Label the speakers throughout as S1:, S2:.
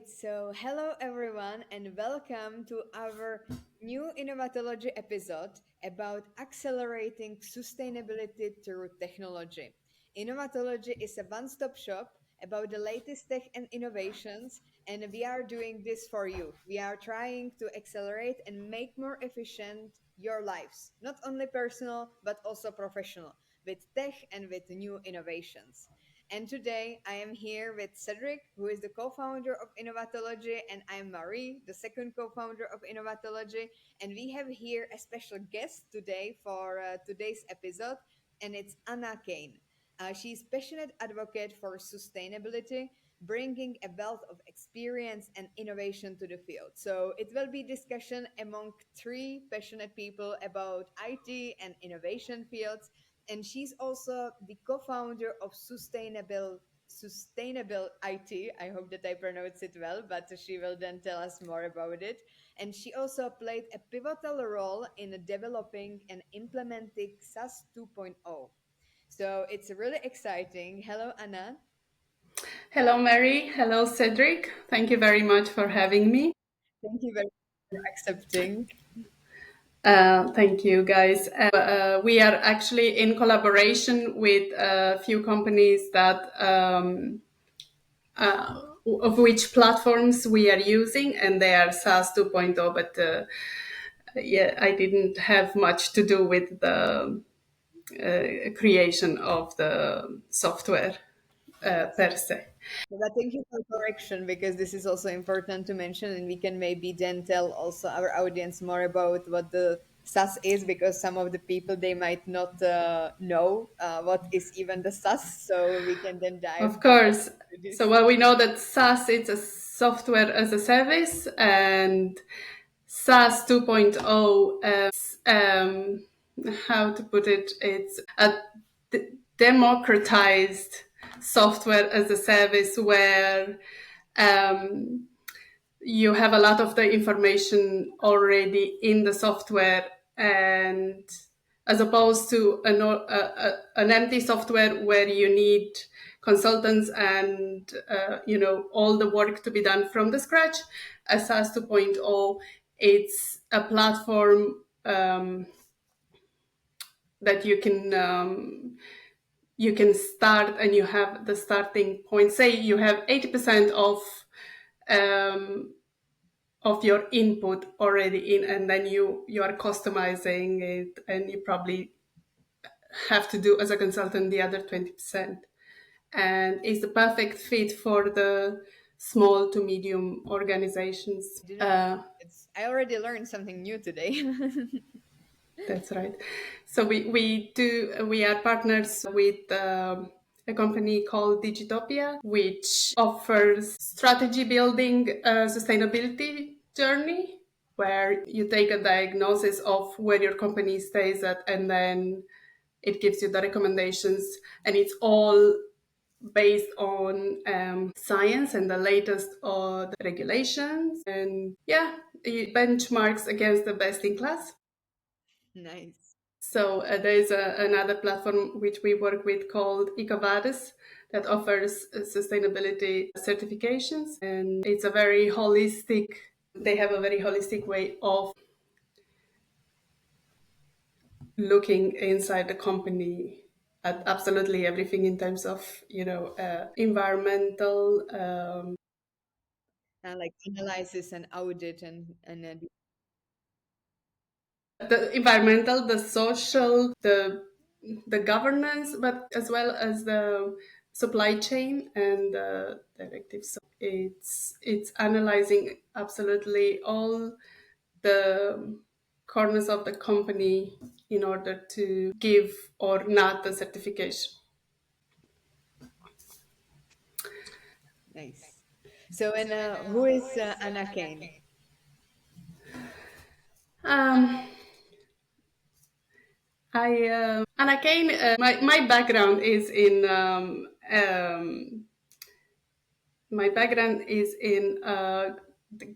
S1: So hello everyone, and welcome to our new Innovatology episode about accelerating sustainability through technology. Innovatology is a one stop shop about the latest tech and innovations, and we are doing this for you. We are trying to accelerate and make more efficient your lives, not only personal but also professional, with tech and with new innovations. And today I am here with Cedric, who is the co founder of Innovatology, and I'm Marie, the second co founder of Innovatology. And we have here a special guest today for today's episode, and it's Ana Kane. She's passionate advocate for sustainability, bringing a wealth of experience and innovation to the field. So it will be discussion among three passionate people about IT and innovation fields, and she's also the co-founder of Sustainabil-IT. I hope that I pronounce it well, but she will then tell us more about it. And she also played a pivotal role in developing and implementing SAS 2.0. So it's really exciting. Hello, Anna.
S2: Hello, Mary. Hello, Cedric. Thank you very much for having me.
S1: Thank you very much for accepting.
S2: Thank you, guys. We are actually in collaboration with a few companies that of which platforms we are using, and they are SaaS 2.0. But yeah, I didn't have much to do with the creation of the software per se.
S1: But thank you for correction, because this is also important to mention, and we can maybe then tell also our audience more about what the SAS is, because some of the people they might not know what is even the SAS. So we can then dive
S2: Of course.
S1: into
S2: So
S1: this.
S2: well, we know that SaaS is a software as a service, and SaaS 2.0, how to put it, it's a democratized software as a service where um, you have a lot of the information already in the software, and as opposed to an empty software where you need consultants and all the work to be done from the scratch. A SaaS 2.0, it's a platform that you can start, and you have the starting point. Say you have 80% um, of your input already in, and then you are customizing it, and you probably have to do as a consultant the other 20%, and it's the perfect fit for the small to medium organizations.
S1: Didn't I already learned something new today?
S2: That's right. So we are partners with a company called Digitopia, which offers strategy building sustainability journey, where you take a diagnosis of where your company stays at, and then it gives you the recommendations, and it's all based on science and the latest of the regulations, and yeah, it benchmarks against the best in class.
S1: Nice.
S2: So there is another platform which we work with called EcoVadis that offers sustainability certifications, and it's a very holistic. They have a very holistic way of looking inside the company at absolutely everything in terms of environmental.
S1: Like analysis and audit and
S2: The environmental, the social, the governance, but as well as the supply chain and the directives. So it's analyzing absolutely all the corners of the company in order to give or not the certification.
S1: nice. So and who is Anna Kane?
S2: Um, Ana Kane, my background is in my background is in the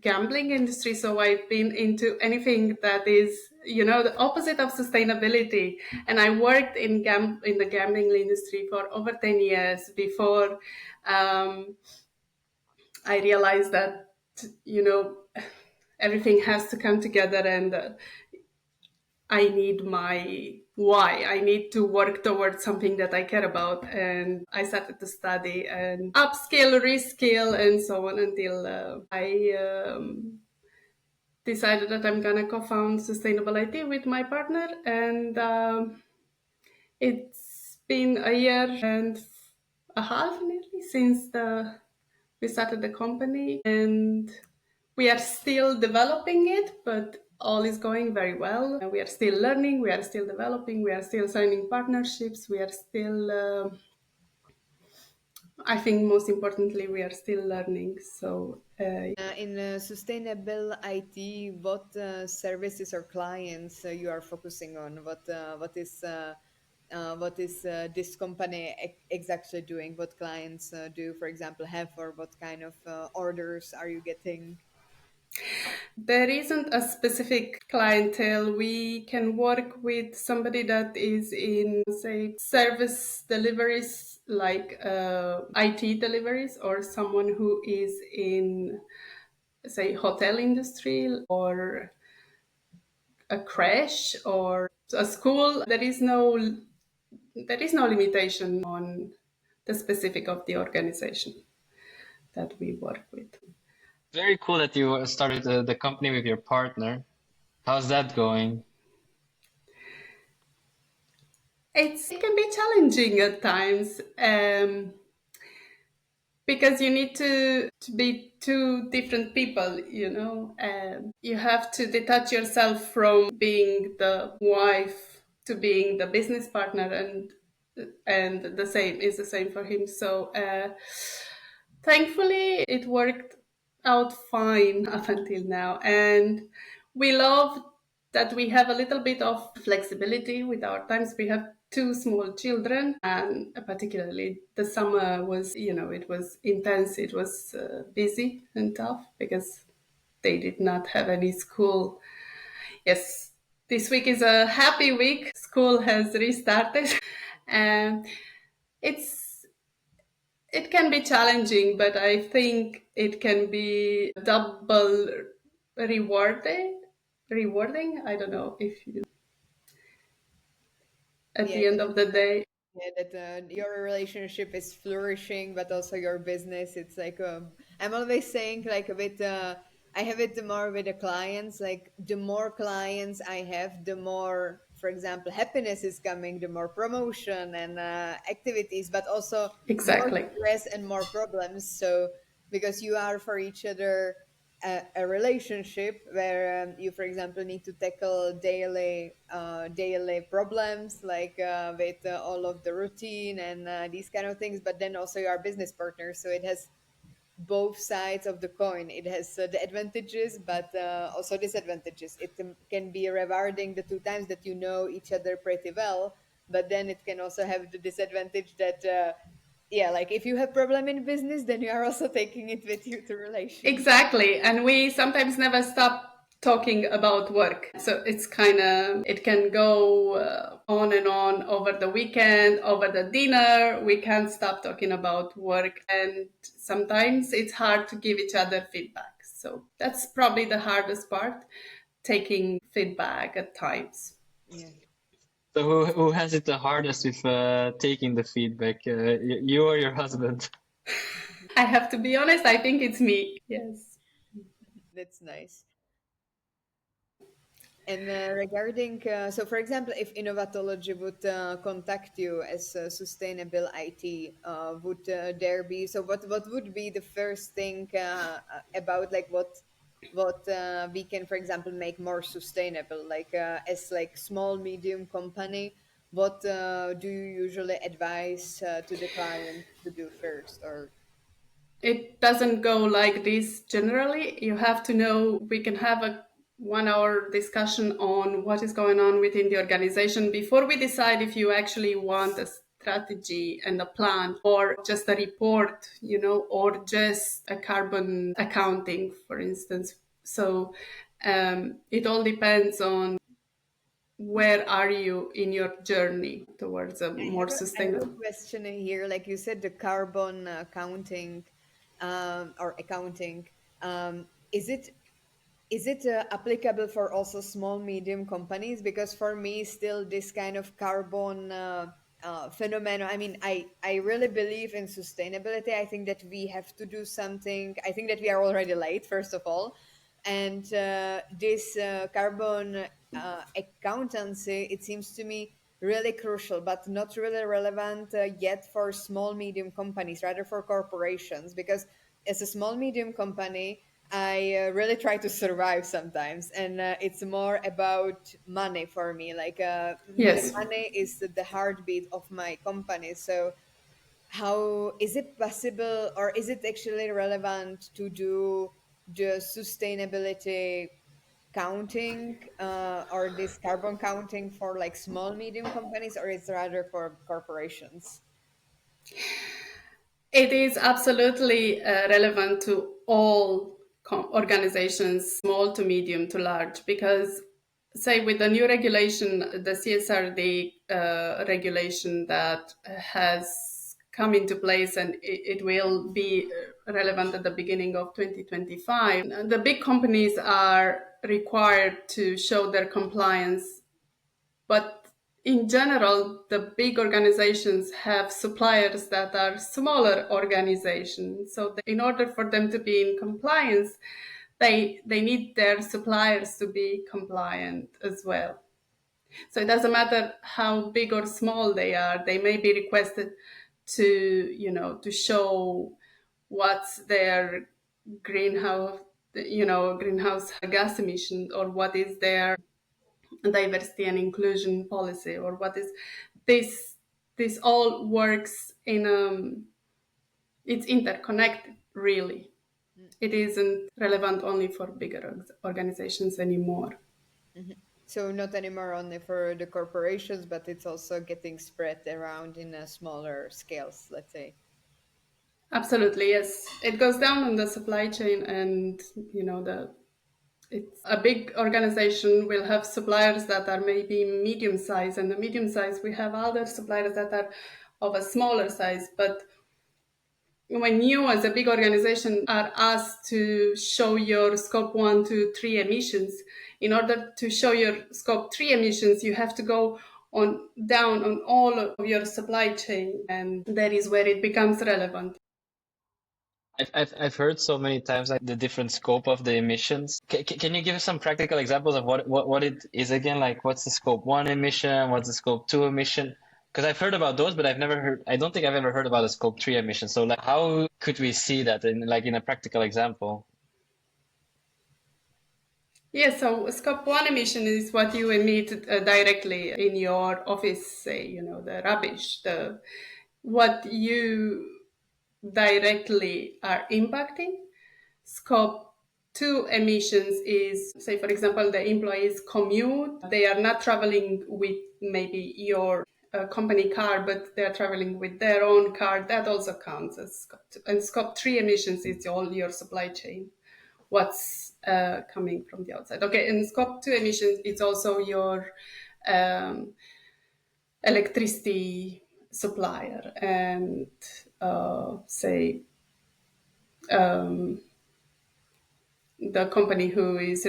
S2: gambling industry. So I've been into anything that is, the opposite of sustainability. And I worked in the gambling industry for over 10 years before um, I realized that, you know, everything has to come together, and I need my why. I need to work towards something that I care about. And I started to study and upskill, reskill, and so on until I decided that I'm going to co found Sustainabil-IT with my partner. And it's been a year and a half nearly since we started the company. And we are still developing it, but all is going very well. We are still learning, we are still developing, we are still signing partnerships, we are still, I think most importantly, we are still learning. So,
S1: In sustainable IT, what services or clients you are focusing on? What is this company exactly doing? What clients do, for example, have, or what kind of orders are you getting?
S2: there isn't a specific clientele. We can work with somebody that is in, say, service deliveries, like IT deliveries, or someone who is in, say, hotel industry, or a crash, or a school. There is no limitation on the specific of the organization that we work with.
S3: Very cool that you started the company with your partner. How's that going?
S2: It can be challenging at times, because you need to be two different people, you have to detach yourself from being the wife to being the business partner, and the same for him. So thankfully it worked out fine up until now, and we love that we have a little bit of flexibility with our times. We have two small children, and particularly the summer was, it was intense. It was busy and tough because they did not have any school. Yes, this week is a happy week. School has restarted, and it's it can be challenging, but I think it can be double rewarding. Rewarding. I don't know if you, at
S1: Yeah,
S2: the end of the day.
S1: yeah, that your relationship is flourishing, but also your business. It's like I'm always saying, like a bit. I have it more with the clients. Like the more clients I have, the more, for example, happiness is coming, the more promotion and activities, but also more
S2: Exactly.
S1: stress and more problems. So because you are for each other a relationship where you, for example, need to tackle daily problems like with all of the routine and these kind of things, but then also you are business partners, so it has both sides of the coin. It has the advantages, but also disadvantages. It can be rewarding the two times that you know each other pretty well, but then it can also have the disadvantage that yeah, like if you have problem in business, then you are also taking it with you to relationship.
S2: Exactly. And we sometimes never stop talking about work. So it can go on and on over the weekend, over the dinner. We can't stop talking about work. And sometimes it's hard to give each other feedback. So that's probably the hardest part, taking feedback at times.
S1: Yeah.
S3: So who has it the hardest with taking the feedback? You or your husband?
S2: I have to be honest, I think it's me. Yes.
S1: That's nice. And regarding, so for example, if Innovatology would contact you as sustainable IT, would there be, so what would be the first thing about like what we can, for example, make more sustainable, like as like small, medium company, what do you usually advise to the client to do first, or
S2: It doesn't go like this generally. You have to know, we can have a 1 hour discussion on what is going on within the organization before we decide if you actually want a strategy and a plan, or just a report, or just a carbon accounting, for instance. So it all depends on where are you in your journey towards a more
S1: I have a
S2: sustainable.
S1: question in here. Like you said, the carbon counting. or accounting. Is it applicable for also small medium companies? Because for me still this kind of carbon phenomenon, I mean, I really believe in sustainability. I think that we have to do something. I think that we are already late, first of all, and this carbon accountancy, it seems to me really crucial, but not really relevant yet for small medium companies, rather for corporations. Because as a small medium company, I really try to survive sometimes, and it's more about money for me. Like the
S2: Yes.
S1: money is the heartbeat of my company. So how is it possible, or is it actually relevant to do the sustainability counting or this carbon counting for like small medium companies, or it's rather for corporations?
S2: It is absolutely relevant to all organizations, small to medium to large, because, say, with the new regulation, the CSRD regulation that has come into place, and it will be relevant at the beginning of 2025, the big companies are required to show their compliance, but in general, the big organizations have suppliers that are smaller organizations. So in order for them to be in compliance, they need their suppliers to be compliant as well. So it doesn't matter how big or small they are, they may be requested to, to show what's their greenhouse, greenhouse gas emission, or what is their diversity and inclusion policy, or what is this. This all works in it's interconnected, really. It isn't relevant only for bigger organizations anymore.
S1: Mhm. So not anymore only for the corporations, but it's also getting spread around in a smaller scales, let's say.
S2: Absolutely, yes. It goes down on the supply chain, and the it's a big organization will have suppliers that are maybe medium size, and the medium size we have other suppliers that are of a smaller size. But when you as a big organization are asked to show your scope 1 to 3 emissions, in order to show your scope 3 emissions, you have to go on down on all of your supply chain, and that is where it becomes relevant.
S3: I've heard so many times like the different scope of the emissions. Can you give us some practical examples of what it is again? Like what's the scope one emission? What's the scope two emission? Because I've heard about those, but I don't think I've ever heard about a scope three emission. So like how could we see that in a practical example?
S2: Yes, so scope 1 emission is what you emit directly in your office, say, the rubbish, the what you directly are impacting. Scope 2 emissions is, say, for example, the employees commute. They are not traveling with maybe your company car, but they're traveling with their own car. That also counts as scope 2. And scope 3 emissions is all your supply chain, what's coming from the outside. Okay, and scope 2 emissions, it's also your um, electricity supplier, and say um, the company who is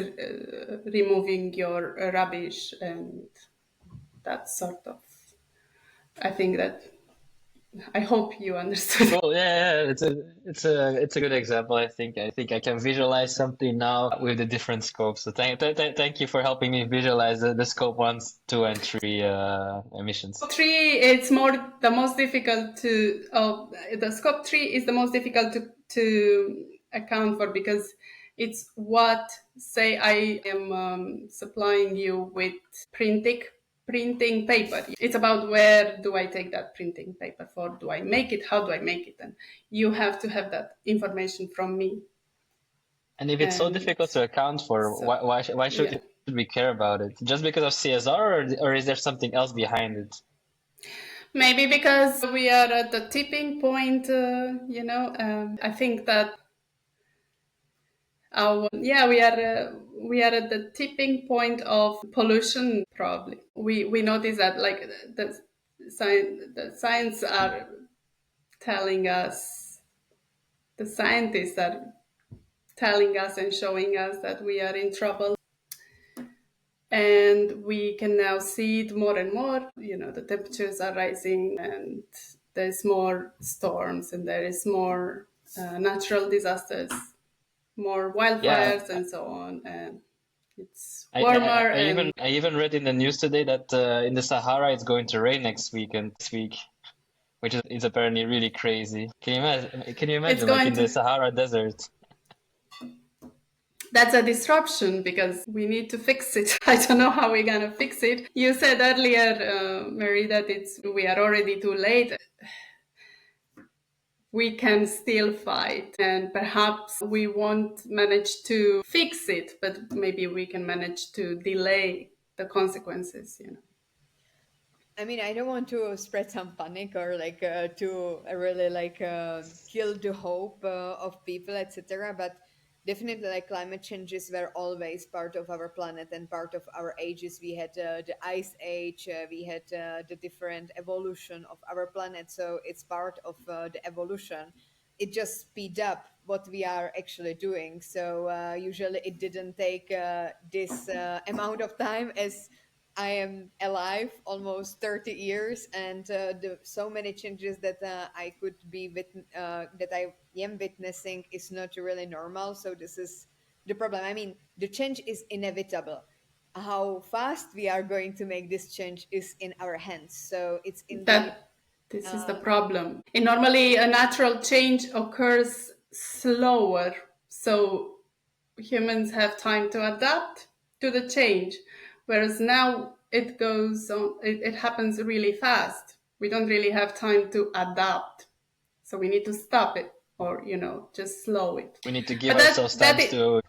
S2: removing your rubbish, and that sort of. I think that I hope you understood.
S3: Cool. Yeah. It's a good example. I think I can visualize something now with the different scopes. So thank you for helping me visualize the scope one, two, and three emissions.
S2: 3, it's more the most difficult to. The scope 3 is the most difficult to account for, because it's what, say, I am supplying you with printing printing paper. It's about where do I take that printing paper for? Do I make it? How do I make it? And you have to have that information from me.
S3: And if it's so
S2: And
S3: difficult to account for,
S2: so,
S3: why
S2: yeah.
S3: should we care about it? Just because of CSR, or is there something else behind it?
S2: Maybe because we are at the tipping point, I think that we are at the tipping point of pollution. Probably we notice that, like, the science are telling us the scientists are telling us and showing us that we are in trouble. And we can now see it more and more. The temperatures are rising, and there's more storms, and there is more natural disasters, more
S3: Yeah,
S2: wildfires, and so on. And it's
S3: I, I,
S2: warmer,
S3: I
S2: and
S3: even I even read in the news today that in the Sahara it's going to rain next week and this week, which is apparently really crazy. Can you
S2: it's
S3: imagine like
S2: going
S3: in the
S2: to.
S3: Sahara Desert?
S2: That's a disruption because we need to fix it. I don't know how we're gonna fix it. You said earlier, Mary, that we are already too late. We can still fight, and perhaps we won't manage to fix it, but maybe we can manage to delay the consequences.
S1: I mean, I don't want to spread some panic or like to really like kill the hope of people, etc. But definitely, like climate changes were always part of our planet and part of our ages. We had the ice age, we had the different evolution of our planet, so it's part of the evolution. It just speed up what we are actually doing. So usually, it didn't take this amount of time as I am alive almost 30 years, and so many changes that I could be that I am witnessing is not really normal. So this is the problem. I mean, the change is inevitable. How fast we are going to make this change is in our hands. So it's in the
S2: That this is the
S1: uh,
S2: problem. And normally, a natural change occurs slower, so humans have time to adapt to the change, whereas now it goes on. It happens really fast. We don't really have time to adapt, so we need to stop it, or just slow it.
S3: We need to give
S2: But
S3: ourselves time to.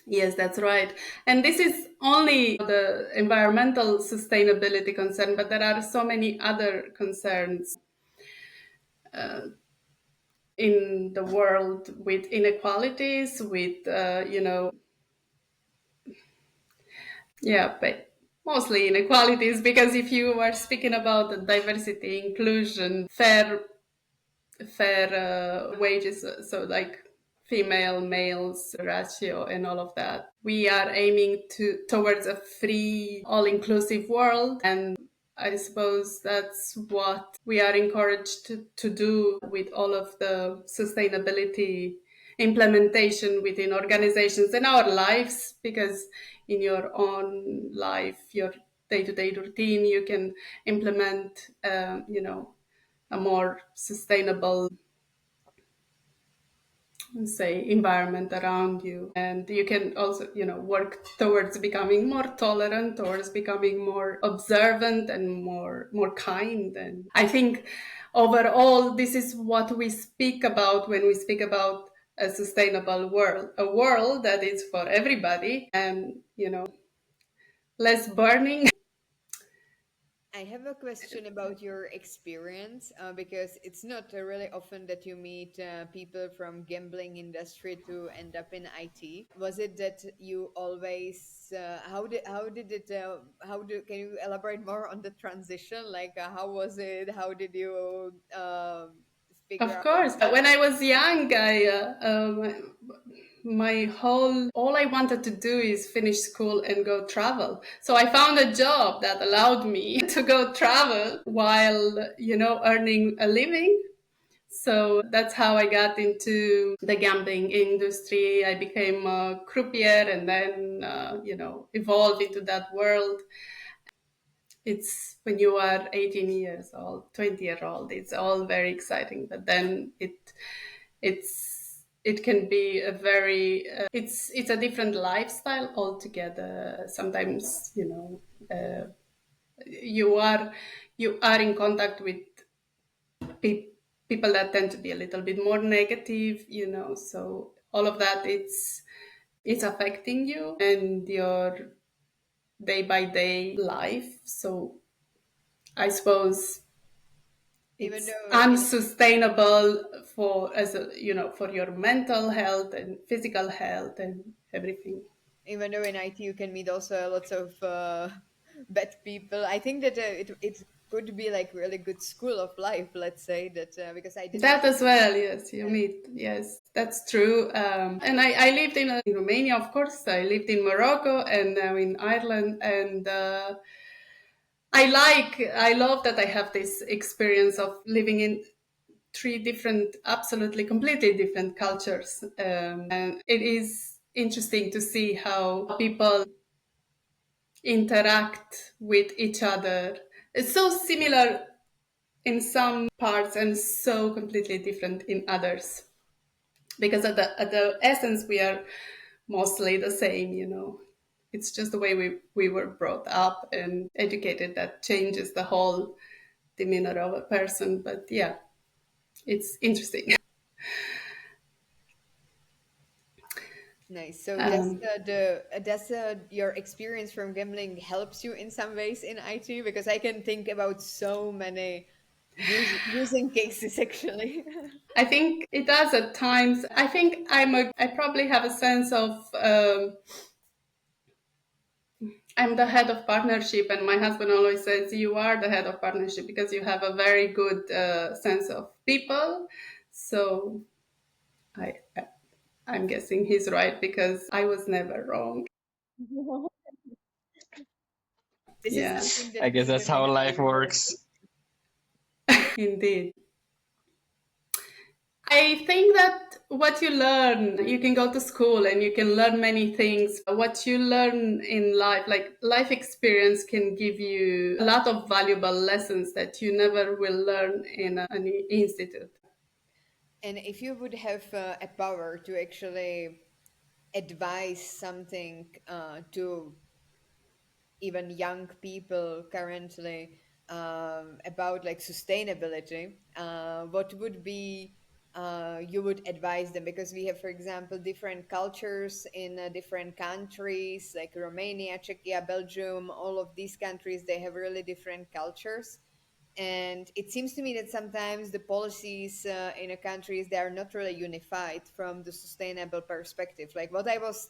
S2: yes, that's right. And this is only the environmental sustainability concern, but there are so many other concerns in the world, with inequalities, with yeah, but mostly inequalities, because if you are speaking about the diversity, inclusion, fair wages, so like female males ratio and all of that, we are aiming towards a free, all-inclusive world. And I suppose that's what we are encouraged to do with all of the sustainability implementation within organizations and our lives, because in your own life, your day-to-day routine, you can implement a more sustainable, say, environment around you. And you can also work towards becoming more tolerant, towards becoming more observant and more kind. And I think overall this is what we speak about when we speak about a sustainable world, a world that is for everybody, and less burning.
S1: I have a question about your experience because it's not really often that you meet people from gambling industry to end up in IT. Was it that you always how did it how do can you elaborate more on the transition? Like how was it? How did you figure
S2: Of
S1: out?
S2: course. When I was young, my all I wanted to do is finish school and go travel. So I found a job that allowed me to go travel while, earning a living. So that's how I got into the gambling industry. I became a croupier, and then, evolved into that world. It's when you are 18 years old, 20-year-old, it's all very exciting. But then it can be a very it's a different lifestyle altogether. Sometimes you are you are in contact with people that tend to be a little bit more negative, so all of that, it's affecting you and your day by day life. So I suppose
S1: Even
S2: it's
S1: though in
S2: unsustainable for your mental health and physical health and everything.
S1: IT you can meet also lots of bad people. I think that could be like really good school of life, let's say that, because I didn't.
S2: That as well, yes, you meet. Yes, that's true. And I lived in Romania, of course. I lived in Morocco and now in Ireland. And I love that I have this experience of living in three different, absolutely, completely different cultures. And it is interesting to see how people interact with each other. It's so similar in some parts and so completely different in others. Because at the essence, we are mostly the same, you know. It's just the way we were brought up and educated that changes the whole demeanor of a person. But yeah, it's interesting.
S1: Nice. So does
S2: Um,
S1: your experience from gambling helps you in some ways in IT? Because I can think about so many using cases actually.
S2: I think it does at times. I think I probably have a sense of I'm the head of partnership, and my husband always says you are the head of partnership because you have a very good sense of people. So I I'm guessing he's right because I was never wrong.
S1: This is
S2: Yeah,
S1: something that
S3: I
S1: we
S3: guess that's
S1: even
S3: how
S1: in
S3: life
S1: our work.
S3: works.
S2: indeed. I think that what you learn, you can go to school and you can learn many things. What you learn in life, like life experience, can give you a lot of valuable lessons that you never will learn in an institute.
S1: And if you would have a power to actually advise something to even young people currently about like sustainability, what would be you would advise them? Because we have, for example, different cultures in different countries like Romania, Czechia, Belgium, all of these countries, they have really different cultures. And it seems to me that sometimes the policies in a countries, they are not really unified from the sustainable perspective. Like what I was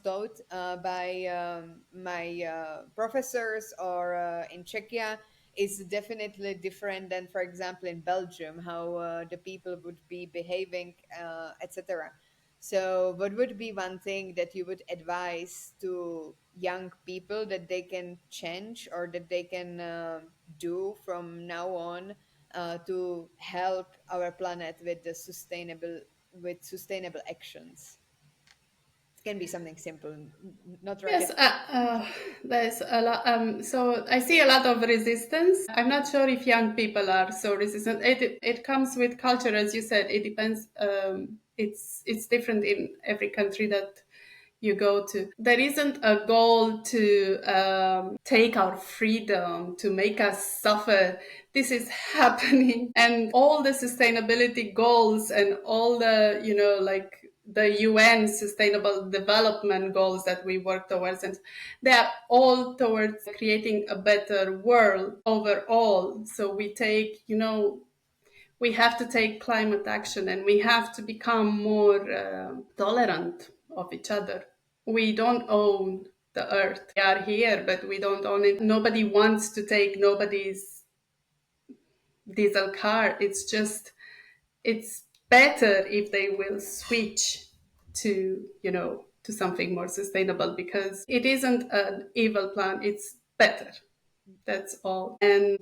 S1: taught by my professors or in Czechia is definitely different than, for example, in Belgium, how the people would be behaving, etc. So, what would be one thing that you would advise to young people that they can change or that they can do from now on to help our planet with the sustainable actions? It can be something simple, not
S2: Yes,
S1: rocket.
S2: there's a lot. So I see a lot of resistance. I'm not sure if young people are so resistant. It comes with culture, as you said. It depends. It's different in every country that you go to. There isn't a goal to take our freedom, to make us suffer. This is happening, and all the sustainability goals and all the like the UN Sustainable Development Goals that we work towards, and they are all towards creating a better world overall. So we take, we have to take climate action and we have to become more tolerant of each other. We don't own the earth. We are here, but we don't own it. Nobody wants to take nobody's diesel car. It's just, it's better if they will switch to, to something more sustainable because it isn't an evil plan. It's better. That's all. And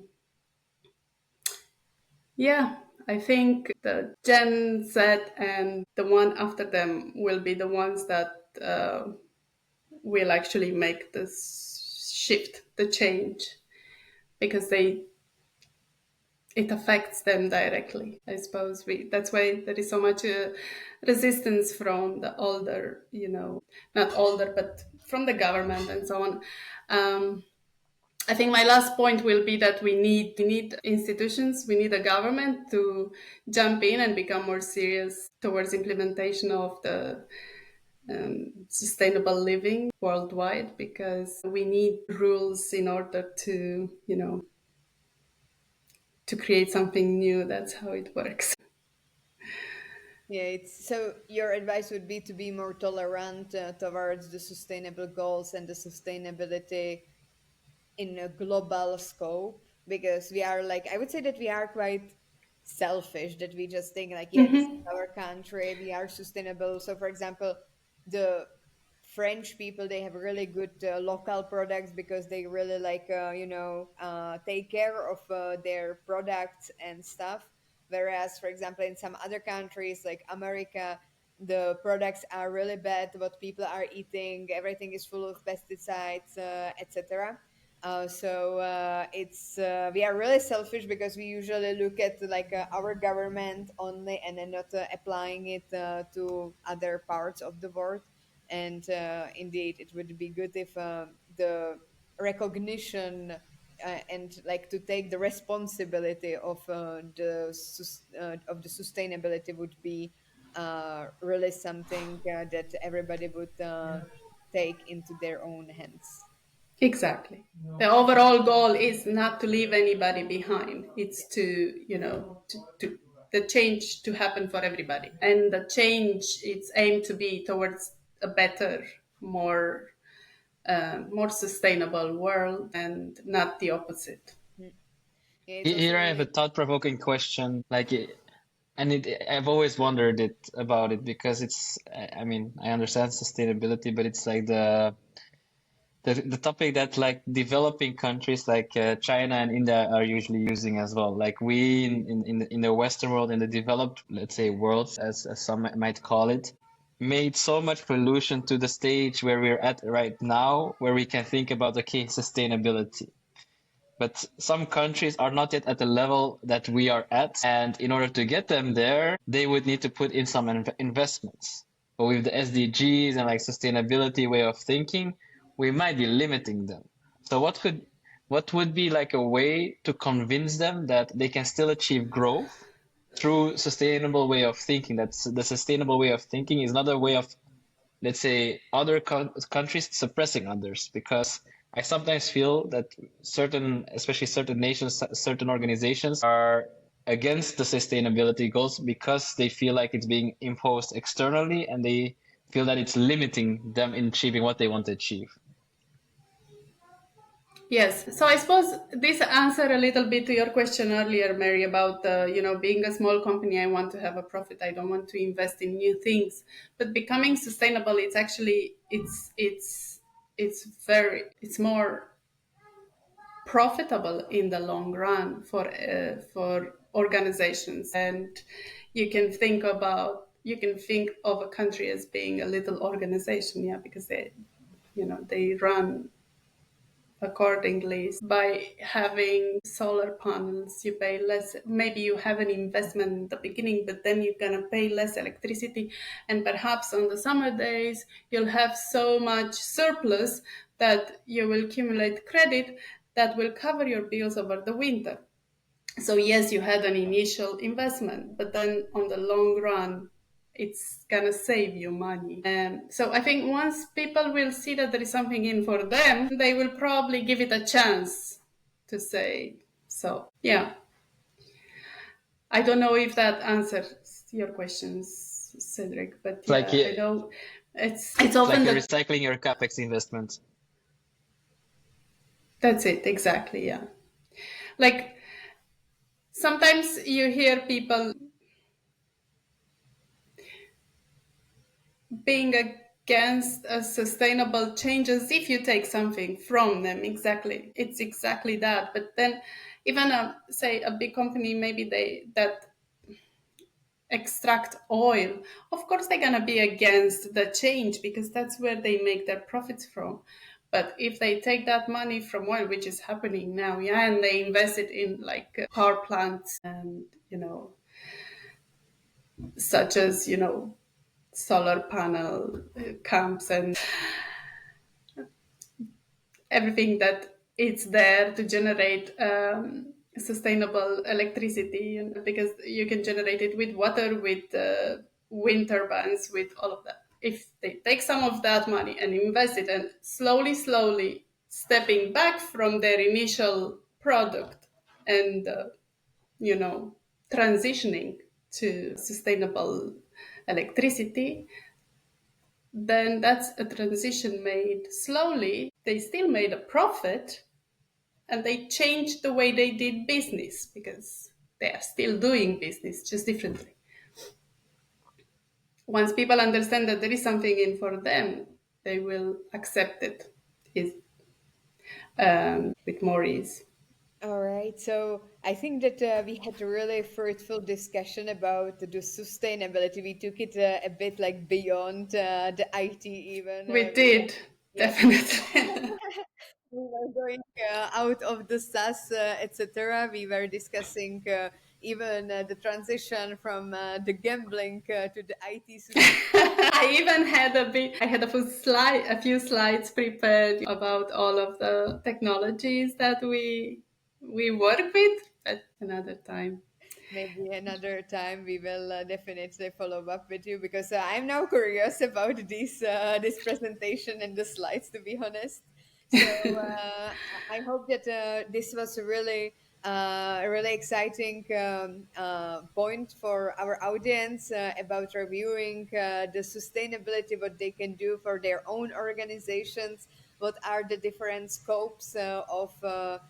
S2: yeah, I think the Gen Z and the one after them will be the ones that will actually make this shift, the change, because it affects them directly. I suppose that's why there is so much resistance from the older, not older, but from the government and so on. I think my last point will be that we need institutions, we need a government to jump in and become more serious towards implementation of the sustainable living worldwide because we need rules in order to to create something new. That's how it works.
S1: Yeah, it's so your advice would be to be more tolerant towards the sustainable goals and the sustainability in a global scope. because we are like, I would say that we are quite selfish, that we just think like, yeah, this is our country, we are sustainable. So for example, the French people, they have really good local products because they really like take care of their products and stuff. Whereas for example in some other countries like America, the products are really bad, what people are eating, everything is full of pesticides, etc. It's we are really selfish because we usually look at like our government only and then not applying it to other parts of the world. And indeed, it would be good if the recognition and like to take the responsibility of the sustainability would be really something that everybody would take into their own hands.
S2: Exactly. The overall goal is not to leave anybody behind.
S1: Yeah.
S2: It's to, to the change to happen for everybody. And the change, it's aimed to be towards a better, more more sustainable world and not the opposite.
S1: Mm. Yeah, it's also
S3: Here I have a
S1: really.
S3: thought-provoking question, I've always wondered about it because I mean, I understand sustainability, but it's like the topic that like developing countries like China and India are usually using as well. Like we in the Western world, in the developed, let's say, worlds, as some might call it, made so much pollution to the stage where we're at right now, where we can think about, okay, sustainability. But some countries are not yet at the level that we are at. And in order to get them there, they would need to put in some investments. But with the SDGs and like sustainability way of thinking, we might be limiting them. So what would be like a way to convince them that they can still achieve growth through sustainable way of thinking? That's the sustainable way of thinking is not a way of, let's say, other countries suppressing others, because I sometimes feel that especially certain nations, certain organizations are against the sustainability goals because they feel like it's being imposed externally and they feel that it's limiting them in achieving what they want to achieve.
S2: Yes. So I suppose this answer a little bit to your question earlier, Mary, about being a small company. I want to have a profit. I don't want to invest in new things. But becoming sustainable, it's actually it's more profitable in the long run for organizations. And you can think of a country as being a little organization, yeah, because they run accordingly. By having solar panels, you pay less. Maybe you have an investment in the beginning, but then you're gonna pay less electricity, and perhaps on the summer days you'll have so much surplus that you will accumulate credit that will cover your bills over the winter. So yes, you had an initial investment, but then on the long run it's gonna save you money. So I think once people will see that there is something in for them, they will probably give it a chance to say so. Yeah, I don't know if that answers your questions, Cedric, but
S3: It's like
S2: yeah, I
S3: it's
S2: know it's often
S3: like you're
S2: that.
S3: recycling your capex investment.
S2: That's it exactly. Yeah, like sometimes you hear people being against a sustainable changes if you take something from them. Exactly, it's exactly that. But then even say a big company, maybe they that extract oil, of course they're going to be against the change because that's where they make their profits from. But if they take that money from oil, which is happening now, yeah, and they invest it in like power plants and such as solar panel camps and everything that it's there to generate sustainable electricity, because you can generate it with water, with wind turbines, with all of that. If they take some of that money and invest it and slowly stepping back from their initial product and you know transitioning to sustainable electricity, then that's a transition made slowly. They still made a profit, and they changed the way they did business because they are still doing business, just differently. Once people understand that there is something in for them, they will accept it with more ease.
S1: All right, so I think that we had a really fruitful discussion about the sustainability. We took it a bit like beyond the IT even.
S2: We
S1: We were,
S2: did,
S1: yes,
S2: definitely.
S1: we were going out of the SaaS, etc. We were discussing even the transition from the gambling to the IT sustainability.
S2: I even had a few slides prepared about all of the technologies that we work with at another time.
S1: Maybe another time we will definitely follow up with you because I'm now curious about this presentation and the slides, to be honest. So I hope that this was a really exciting point for our audience about reviewing the sustainability, what they can do for their own organizations, what are the different scopes of the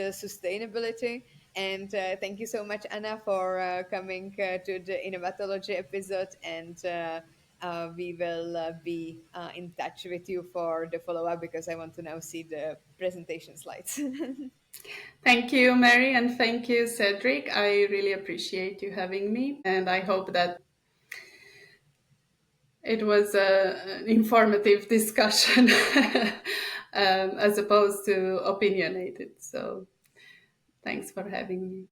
S1: sustainability. And thank you so much, Anna, for coming to the Innovatology episode. And we will be in touch with you for the follow up because I want to now see the presentation slides.
S2: Thank you, Mary, and thank you, Cedric. I really appreciate you having me, and I hope that it was an informative discussion as opposed to opinionated. So thanks for having me.